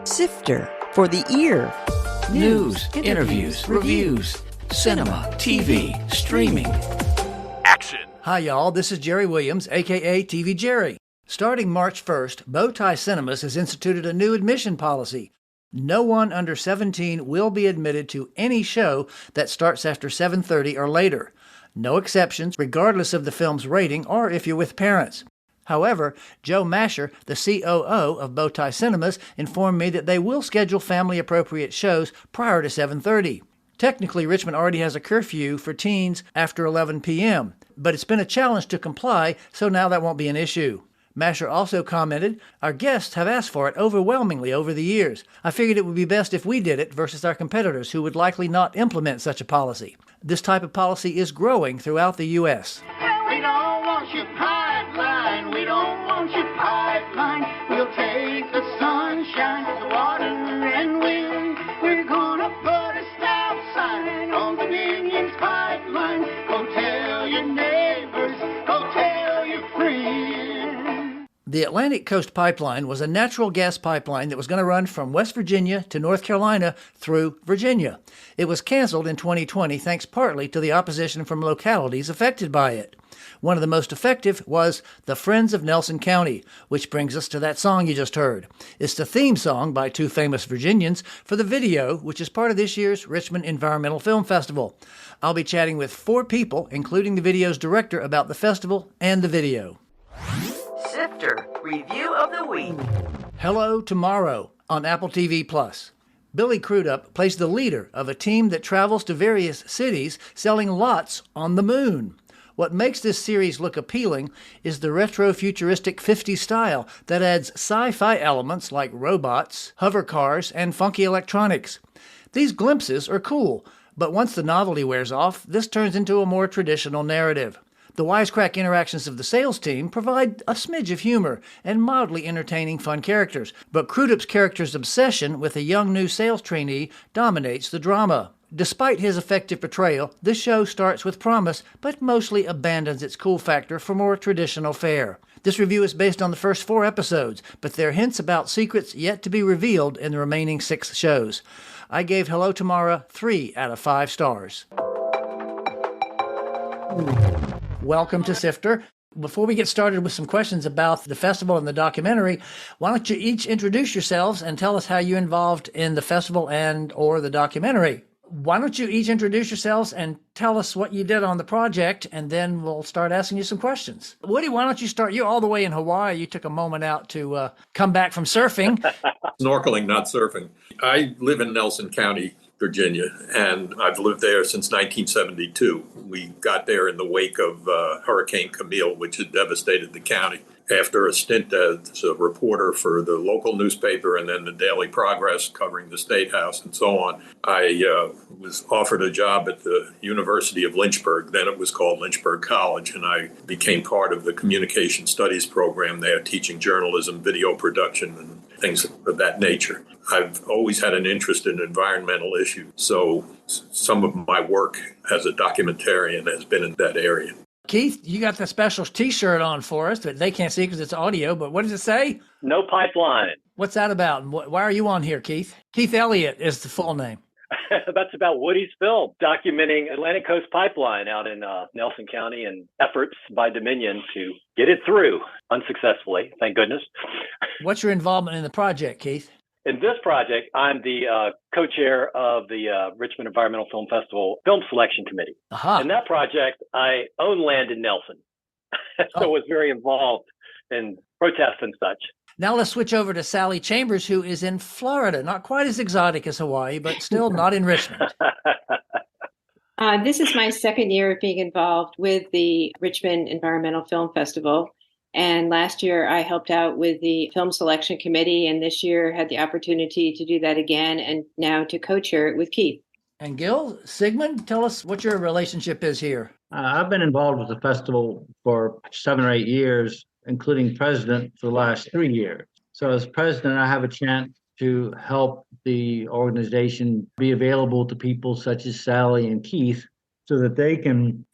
Sifter for the ear. News, interviews, reviews, cinema, TV, streaming. Action! Hi, y'all. This is Jerry Williams, a.k.a. TV Jerry. Starting March 1st, Bowtie Cinemas has instituted a new admission policy. No one under 17 will be admitted to any show that starts after 7:30 or later. No exceptions, regardless of the film's rating or if you're with parents. However, Joe Masher, the COO of Bowtie Cinemas, informed me that they will schedule family-appropriate shows prior to 7:30. Technically, Richmond already has a curfew for teens after 11 p.m., but it's been a challenge to comply, so now that won't be an issue. Masher also commented, "Our guests have asked for it overwhelmingly over the years. I figured it would be best if we did it versus our competitors who would likely not implement such a policy." This type of policy is growing throughout the U.S. We don't want your pipeline. We don't want your pipeline. We'll take the sunshine, the water, and wind. We're gonna put a stop sign on Dominion's pipeline. Go tell your neighbors. Go tell your friends. The Atlantic Coast Pipeline was a natural gas pipeline that was going to run from West Virginia to North Carolina through Virginia. It was canceled in 2020 thanks partly to the opposition from localities affected by it. One of the most effective was the Friends of Nelson County, which brings us to that song you just heard. It's the theme song by two famous Virginians for the video, which is part of this year's Richmond Environmental Film Festival. I'll be chatting with 4 people, including the video's director, about the festival and the video. Sifter Review of the Week. Hello Tomorrow on Apple TV+. Billy Crudup plays the leader of a team that travels to various cities selling lots on the moon. What makes this series look appealing is the retro-futuristic 50s style that adds sci-fi elements like robots, hover cars, and funky electronics. These glimpses are cool, but once the novelty wears off, this turns into a more traditional narrative. The wisecrack interactions of the sales team provide a smidge of humor and mildly entertaining fun characters, but Crudup's character's obsession with a young new sales trainee dominates the drama. Despite his effective portrayal, this show starts with promise, but mostly abandons its cool factor for more traditional fare. This review is based on the first 4 episodes, but there are hints about secrets yet to be revealed in the remaining 6 shows. I gave Hello Tomorrow 3 out of 5 stars. Welcome to Sifter. Before we get started with some questions about the festival and the documentary, why don't you each introduce yourselves and tell us how you involved in the festival and or the documentary? Why don't you each introduce yourselves and tell us what you did on the project, and then we'll start asking you some questions. Woody, why don't you start? You're all the way in Hawaii. You took a moment out to come back from surfing. Snorkeling, not surfing. I live in Nelson County, Virginia, and I've lived there since 1972. We got there in the wake of Hurricane Camille, which had devastated the county. After a stint as a reporter for the local newspaper and then the Daily Progress covering the State House and so on, I was offered a job at the University of Lynchburg. Then it was called Lynchburg College, and I became part of the Communication Studies program there, teaching journalism, video production, and things of that nature. I've always had an interest in environmental issues, so some of my work as a documentarian has been in that area. Keith, you got the special T-shirt on for us that they can't see because it's audio, but what does it say? No pipeline. What's that about? And why are you on here, Keith? Keith Elliott is the full name. That's about Woody's film, documenting Atlantic Coast Pipeline out in Nelson County and efforts by Dominion to get it through unsuccessfully, thank goodness. What's your involvement in the project, Keith? In this project, I'm the co-chair of the Richmond Environmental Film Festival Film Selection Committee. Aha. In that project, I own land in Nelson, so was very involved in protests and such. Now let's switch over to Sally Chambers, who is in Florida. Not quite as exotic as Hawaii, but still not in Richmond. This is my second year of being involved with the Richmond Environmental Film Festival. And last year I helped out with the film selection committee, and this year had the opportunity to do that again and now to co-chair it with Keith. And Gil, Sigmund, tell us what your relationship is here. I've been involved with the festival for 7 or 8 years, including president for the last 3 years. So as president, I have a chance to help the organization be available to people such as Sally and Keith so that they can,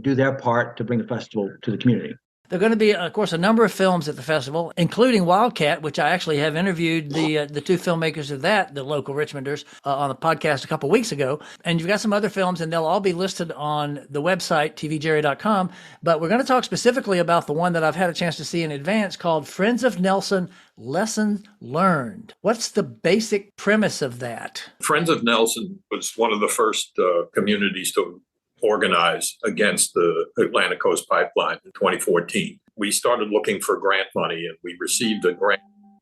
do their part to bring the festival to the community. There are going to be, of course, a number of films at the festival, including Wildcat, which I actually have interviewed the two filmmakers of that, the local Richmonders, on the podcast a couple weeks ago. And you've got some other films, and they'll all be listed on the website, tvjerry.com. But we're going to talk specifically about the one that I've had a chance to see in advance called Friends of Nelson, Lessons Learned. What's the basic premise of that? Friends of Nelson was one of the first communities to organize against the Atlantic Coast Pipeline in 2014. We started looking for grant money, and we received a grant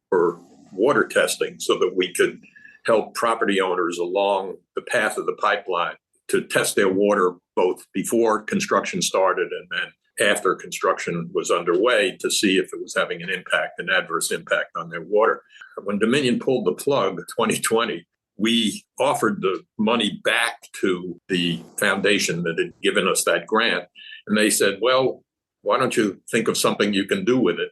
for water testing so that we could help property owners along the path of the pipeline to test their water both before construction started and then after construction was underway to see if it was having an adverse impact on their water. When Dominion pulled the plug in 2020, we offered the money back to the foundation that had given us that grant. And they said, well, why don't you think of something you can do with it?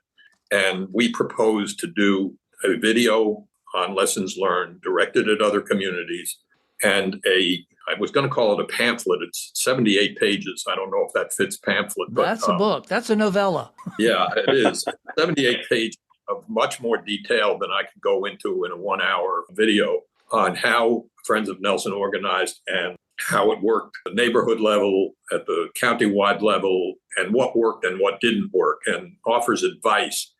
And we proposed to do a video on lessons learned directed at other communities and I was going to call it a pamphlet. It's 78 pages. I don't know if that fits pamphlet. But, that's a book. That's a novella. Yeah, it is. 78 pages of much more detail than I could go into in a 1-hour video on how Friends of Nelson organized and how it worked at the neighborhood level, at the county-wide level, and what worked and what didn't work, and offers advice,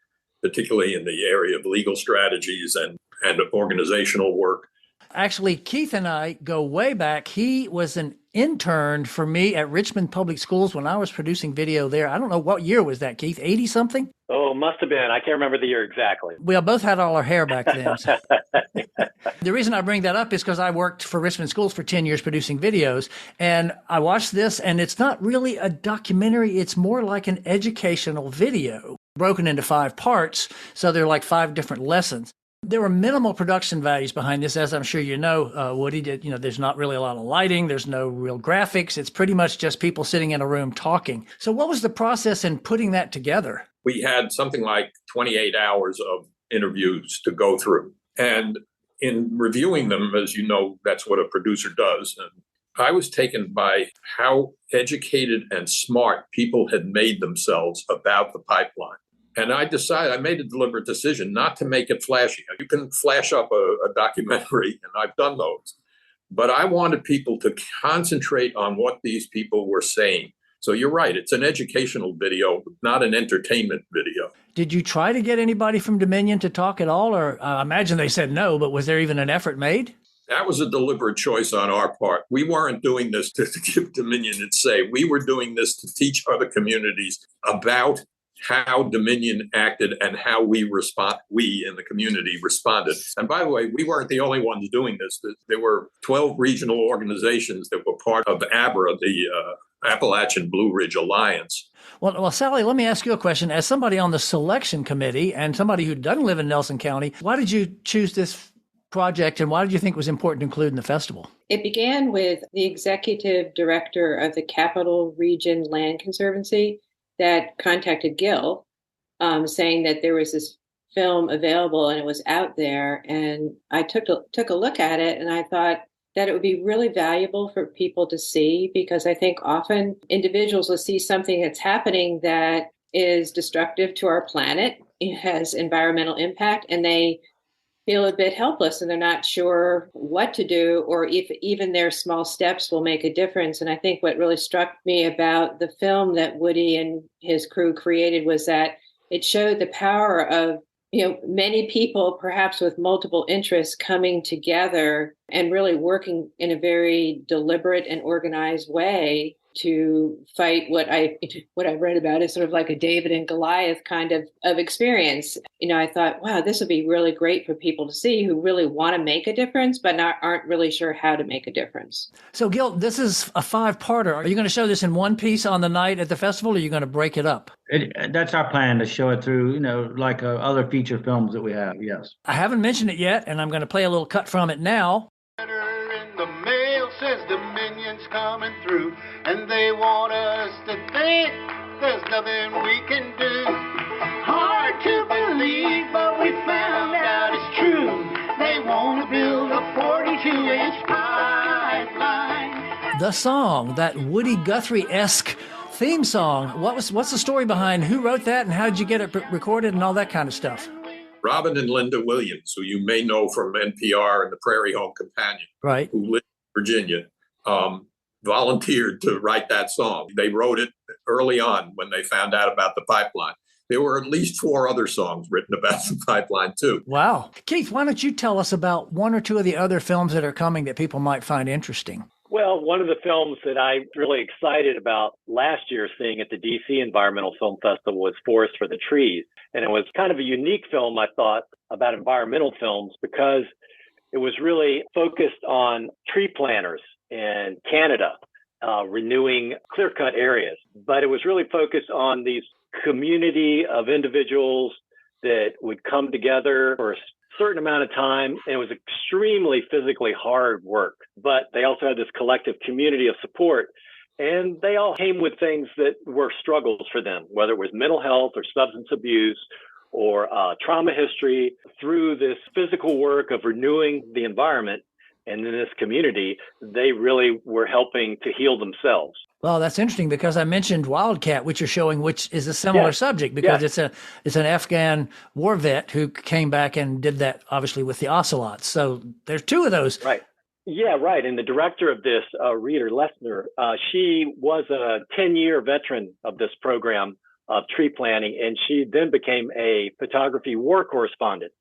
particularly in the area of legal strategies and organizational work. Actually, Keith and I go way back. He was an intern for me at Richmond Public Schools when I was producing video there. I don't know, what year was that, Keith? 80-something? Oh, must have been. I can't remember the year exactly. We both had all our hair back then. So. The reason I bring that up is because I worked for Richmond Schools for 10 years producing videos, and I watched this, and it's not really a documentary. It's more like an educational video broken into 5 parts, so they're like 5 different lessons. There were minimal production values behind this, as I'm sure you know, Woody. There's not really a lot of lighting. There's no real graphics. It's pretty much just people sitting in a room talking. So what was the process in putting that together? We had something like 28 hours of interviews to go through. And in reviewing them, as you know, that's what a producer does. And I was taken by how educated and smart people had made themselves about the pipeline. And I made a deliberate decision not to make it flashy. You can flash up a documentary, and I've done those. But I wanted people to concentrate on what these people were saying. So you're right, it's an educational video, not an entertainment video. Did you try to get anybody from Dominion to talk at all? Or I imagine they said no, but was there even an effort made? That was a deliberate choice on our part. We weren't doing this to give Dominion its say. We were doing this to teach other communities about how Dominion acted and how we in the community responded. And by the way, we weren't the only ones doing this. There were 12 regional organizations that were part of ABRA, the Appalachian Blue Ridge Alliance. Well, Sally, let me ask you a question. As somebody on the selection committee and somebody who doesn't live in Nelson County, why did you choose this project and why did you think it was important to include in the festival? It began with the executive director of the Capital Region Land Conservancy that contacted Gil, saying that there was this film available and it was out there. And I took a look at it and I thought that it would be really valuable for people to see, because I think often individuals will see something that's happening that is destructive to our planet. It has environmental impact and they feel a bit helpless and they're not sure what to do or if even their small steps will make a difference. And I think what really struck me about the film that Woody and his crew created was that it showed the power of, many people perhaps with multiple interests coming together and really working in a very deliberate and organized way to fight what I read about is sort of like a David and Goliath kind of experience. I thought, wow, this would be really great for people to see who really want to make a difference, but aren't really sure how to make a difference. So Gil, this is a 5-parter. Are you going to show this in one piece on the night at the festival, or are you going to break it up? That's our plan, to show it through, like other feature films that we have, yes. I haven't mentioned it yet, and I'm going to play a little cut from it now. In the mail says Dominion's coming through, and they want us to think there's nothing we can do. Hard to believe, but we found out it's true. They want to build a 42-inch pipeline. The song, that Woody Guthrie-esque theme song. What's the story behind who wrote that and how did you get it recorded and all that kind of stuff? Robin and Linda Williams, who you may know from NPR and the Prairie Home Companion, right, who live in Virginia, volunteered to write that song. They wrote it early on when they found out about the pipeline. There were at least 4 other songs written about the pipeline, too. Wow. Keith, why don't you tell us about one or two of the other films that are coming that people might find interesting? Well, one of the films that I'm really excited about last year seeing at the DC Environmental Film Festival was Forest for the Trees. And it was kind of a unique film, I thought, about environmental films because it was really focused on tree planters in Canada, renewing clear-cut areas. But it was really focused on these community of individuals that would come together for a certain amount of time. And it was extremely physically hard work, but they also had this collective community of support. And they all came with things that were struggles for them, whether it was mental health or substance abuse or trauma history. Through this physical work of renewing the environment and in this community, they really were helping to heal themselves. Well, that's interesting because I mentioned Wildcat, which you're showing, which is a similar subject because it's an Afghan war vet who came back and did that, obviously, with the ocelots. So there's 2 of those. Right. Yeah, right. And the director of this, Rita Lessner, she was a 10-year veteran of this program of tree planting, and she then became a photography war correspondent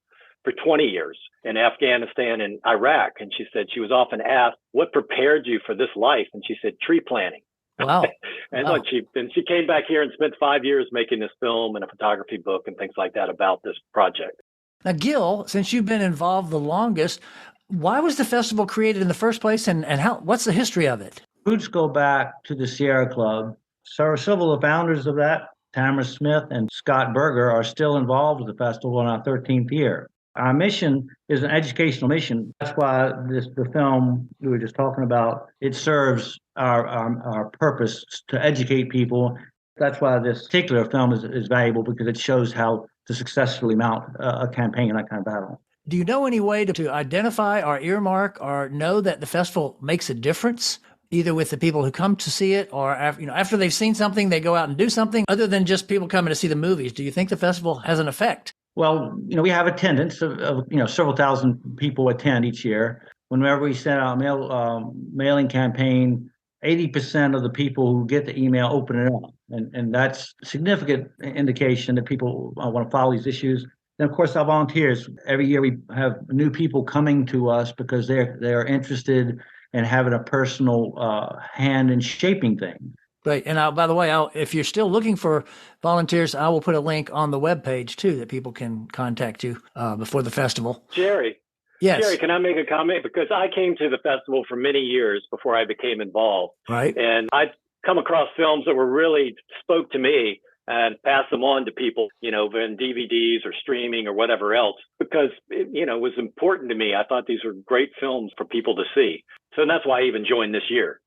for 20 years in Afghanistan and Iraq. And she said she was often asked, what prepared you for this life? And she said, tree planting. Wow. And wow. She came back here and spent 5 years making this film and a photography book and things like that about this project. Now, Gil, since you've been involved the longest, why was the festival created in the first place and what's the history of it? Roots go back to the Sierra Club. So several of the founders of that, Tamara Smith and Scott Berger, are still involved with the festival in our 13th year. Our mission is an educational mission. That's why the film we were just talking about, it serves our purpose to educate people. That's why this particular film is valuable because it shows how to successfully mount a campaign in that kind of battle. Do you know any way to identify or earmark or know that the festival makes a difference, either with the people who come to see it or after they've seen something, they go out and do something other than just people coming to see the movies? Do you think the festival has an effect? Well, we have attendance of several thousand people attend each year. Whenever we send out a mailing campaign, 80% of the people who get the email open it up. And that's a significant indication that people want to follow these issues. And of course, our volunteers, every year we have new people coming to us because they're interested in having a personal hand in shaping things. Great. And by the way, if you're still looking for volunteers, I will put a link on the webpage, too, that people can contact you before the festival. Jerry. Yes. Jerry, can I make a comment? Because I came to the festival for many years before I became involved. Right. And I'd come across films that were really spoke to me and pass them on to people, in DVDs or streaming or whatever else, because it was important to me. I thought these were great films for people to see. So that's why I even joined this year.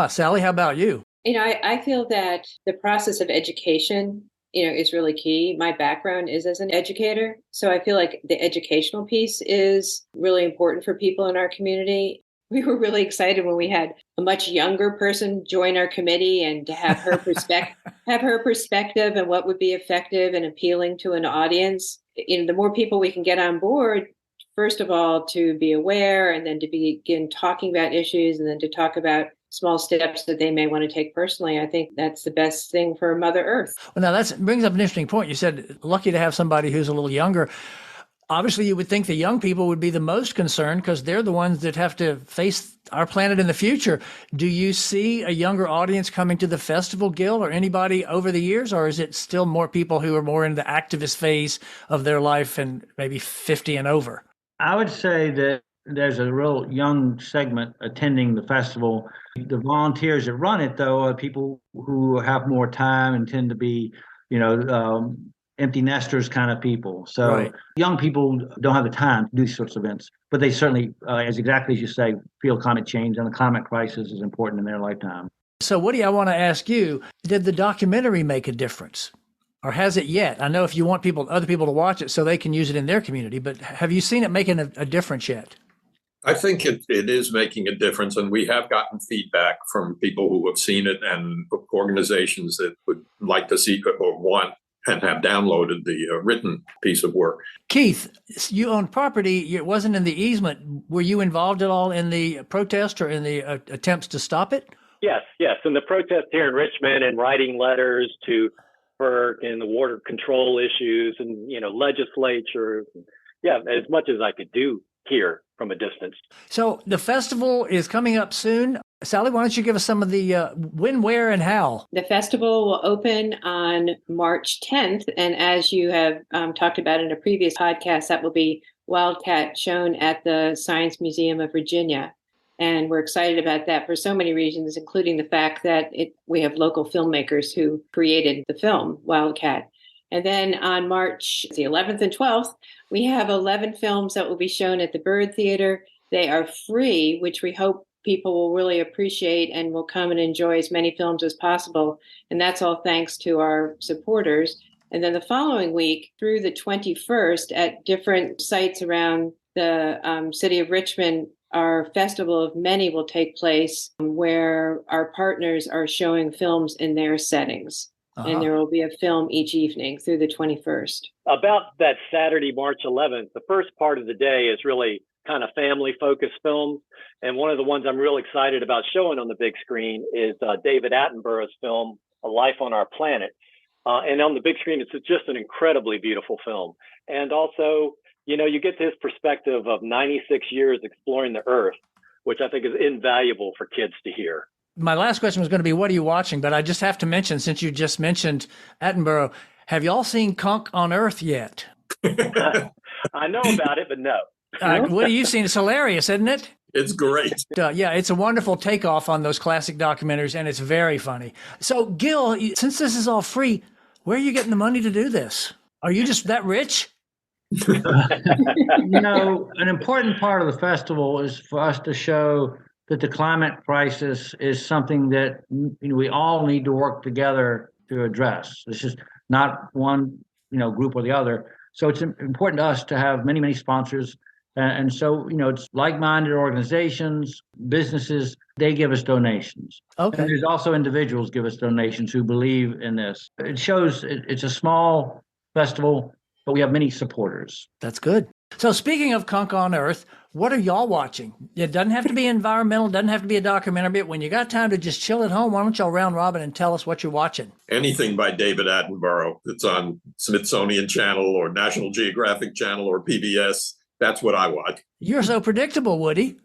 Sally, how about you? I feel that the process of education, is really key. My background is as an educator. So I feel like the educational piece is really important for people in our community. We were really excited when we had a much younger person join our committee and to have her perspective and what would be effective and appealing to an audience. The more people we can get on board, first of all, to be aware and then to begin talking about issues and then to talk about small steps that they may want to take personally. I think that's the best thing for Mother Earth. Well, now that brings up an interesting point. You said lucky to have somebody who's a little younger. Obviously, you would think the young people would be the most concerned because they're the ones that have to face our planet in the future. Do you see a younger audience coming to the festival, Gil, or anybody over the years? Or is it still more people who are more in the activist phase of their life and maybe 50 and over? I would say that there's a real young segment attending the festival. The volunteers that run it, though, are people who have more time and tend to be, empty nesters kind of people. So right. Young people don't have the time to do these sorts of events, but they certainly, as exactly as you say, feel climate change and the climate crisis is important in their lifetime. So Woody, I want to ask you, did the documentary make a difference? Or has it yet? I know if you want other people to watch it so they can use it in their community, but have you seen it making a difference yet? I think it is making a difference, and we have gotten feedback from people who have seen it and organizations that would like to see or want and have downloaded the written piece of work. Keith, you own property. It wasn't in the easement. Were you involved at all in the protest or in the attempts to stop it? Yes. And the protest here in Richmond and writing letters to FERC and the water control issues and, legislature. Yeah, as much as I could do here from a distance. So the festival is coming up soon. Sally, why don't you give us some of the when, where, and how? The festival will open on March 10th. And as you have talked about in a previous podcast, that will be Wildcat shown at the Science Museum of Virginia. And we're excited about that for so many reasons, including the fact that we have local filmmakers who created the film Wildcat. And then on March the 11th and 12th, we have 11 films that will be shown at the Bird Theater. They are free, which we hope people will really appreciate and will come and enjoy as many films as possible. And that's all thanks to our supporters. And then the following week through the 21st at different sites around the city of Richmond, our Festival of Many will take place where our partners are showing films in their settings. And there will be a film each evening through the 21st. About that Saturday, March 11th, the first part of the day is really kind of family-focused films. And one of the ones I'm real excited about showing on the big screen is David Attenborough's film, A Life on Our Planet. And on the big screen, it's just an incredibly beautiful film. And also, you get this perspective of 96 years exploring the Earth, which I think is invaluable for kids to hear. My last question was going to be, what are you watching? But I just have to mention, since you just mentioned Attenborough, have y'all seen Conk on Earth yet? I know about it, but no. What have you seen? It's hilarious, isn't it? It's great. Yeah, it's a wonderful takeoff on those classic documentaries, and it's very funny. So, Gil, since this is all free, where are you getting the money to do this? Are you just that rich? An important part of the festival is for us to show that the climate crisis is something that we all need to work together to address. This is not one group or the other. So it's important to us to have many, many sponsors. And so, it's like-minded organizations, businesses, they give us donations. Okay. And there's also individuals give us donations who believe in this. It shows it's a small festival, but we have many supporters. That's good. So speaking of Conk on Earth, what are y'all watching? It doesn't have to be environmental, doesn't have to be a documentary, but when you got time to just chill at home, why don't y'all round robin and tell us what you're watching? Anything by David Attenborough that's on Smithsonian Channel or National Geographic Channel or PBS, that's what I watch. You're so predictable, Woody.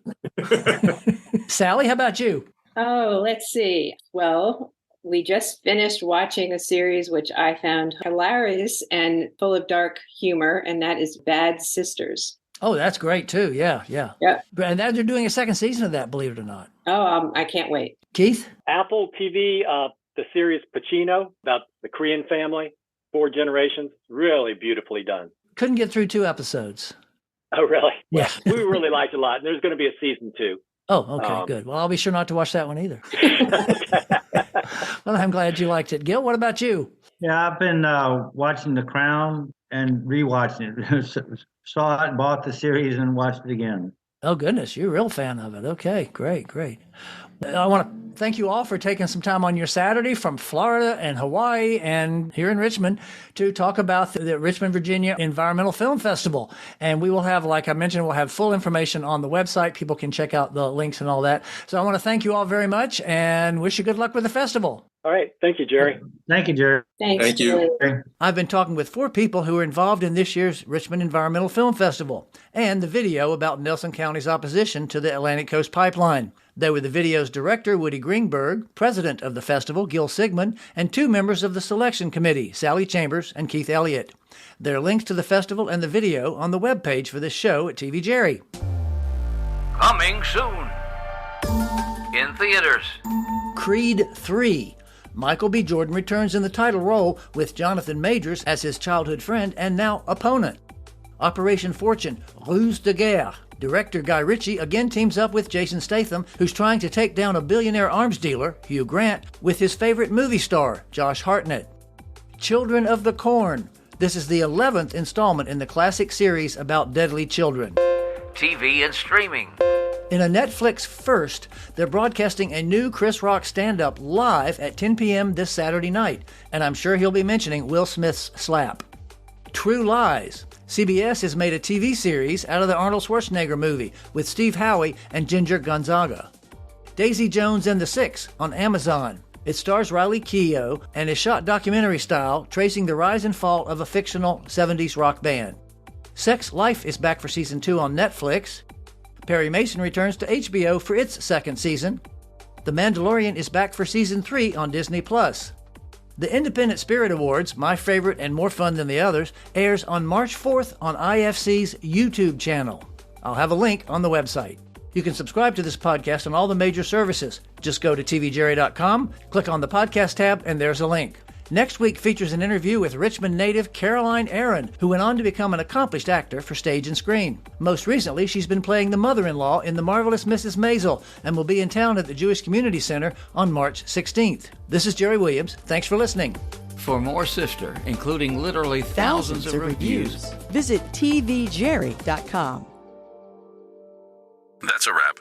Sally, how about you? Oh, let's see. Well, we just finished watching a series which I found hilarious and full of dark humor, and that is Bad Sisters. Oh, that's great too. Yeah. And now they're doing a second season of that, believe it or not. Oh, I can't wait. Keith? Apple TV, the series Pacino about the Korean family, 4 generations, really beautifully done. Couldn't get through 2 episodes. Oh, really? Yeah. We really liked it a lot. And there's going to be a season 2. Oh, okay, good. Well, I'll be sure not to watch that one either. Well, I'm glad you liked it. Gil, what about you? Yeah, I've been watching The Crown and rewatching it. Saw it, bought the series, and watched it again. Oh, goodness. You're a real fan of it. Okay, great. I want to thank you all for taking some time on your Saturday from Florida and Hawaii and here in Richmond to talk about the Richmond, Virginia Environmental Film Festival. And we will have, like I mentioned, we'll have full information on the website. People can check out the links and all that. So I want to thank you all very much and wish you good luck with the festival. All right. Thank you, Jerry. Thank you, Jerry. Thanks. Thank you. I've been talking with 4 people who are involved in this year's Richmond Environmental Film Festival and the video about Nelson County's opposition to the Atlantic Coast Pipeline. They were the video's director, Woody Greenberg, president of the festival, Gil Sigmund, and 2 members of the selection committee, Sally Chambers and Keith Elliott. There are links to the festival and the video on the webpage for this show at TV Jerry. Coming soon. In theaters. Creed 3. Michael B. Jordan returns in the title role with Jonathan Majors as his childhood friend and now opponent. Operation Fortune, Ruse de Guerre. Director Guy Ritchie again teams up with Jason Statham, who's trying to take down a billionaire arms dealer, Hugh Grant, with his favorite movie star, Josh Hartnett. Children of the Corn. This is the 11th installment in the classic series about deadly children. TV and streaming. In a Netflix first, they're broadcasting a new Chris Rock stand-up live at 10 p.m. this Saturday night, and I'm sure he'll be mentioning Will Smith's slap. True Lies. CBS has made a TV series out of the Arnold Schwarzenegger movie with Steve Howey and Ginger Gonzaga. Daisy Jones and the Six on Amazon. It stars Riley Keough and is shot documentary style, tracing the rise and fall of a fictional 70s rock band. Sex Life is back for season 2 on Netflix. Perry Mason returns to HBO for its second season. The Mandalorian is back for season 3 on Disney+. The Independent Spirit Awards, my favorite and more fun than the others, airs on March 4th on IFC's YouTube channel. I'll have a link on the website. You can subscribe to this podcast on all the major services. Just go to tvjerry.com, click on the podcast tab, and there's a link. Next week features an interview with Richmond native Caroline Aaron, who went on to become an accomplished actor for stage and screen. Most recently, she's been playing the mother-in-law in The Marvelous Mrs. Maisel and will be in town at the Jewish Community Center on March 16th. This is Jerry Williams. Thanks for listening. For more Sister, including literally thousands of reviews, visit tvjerry.com. That's a wrap.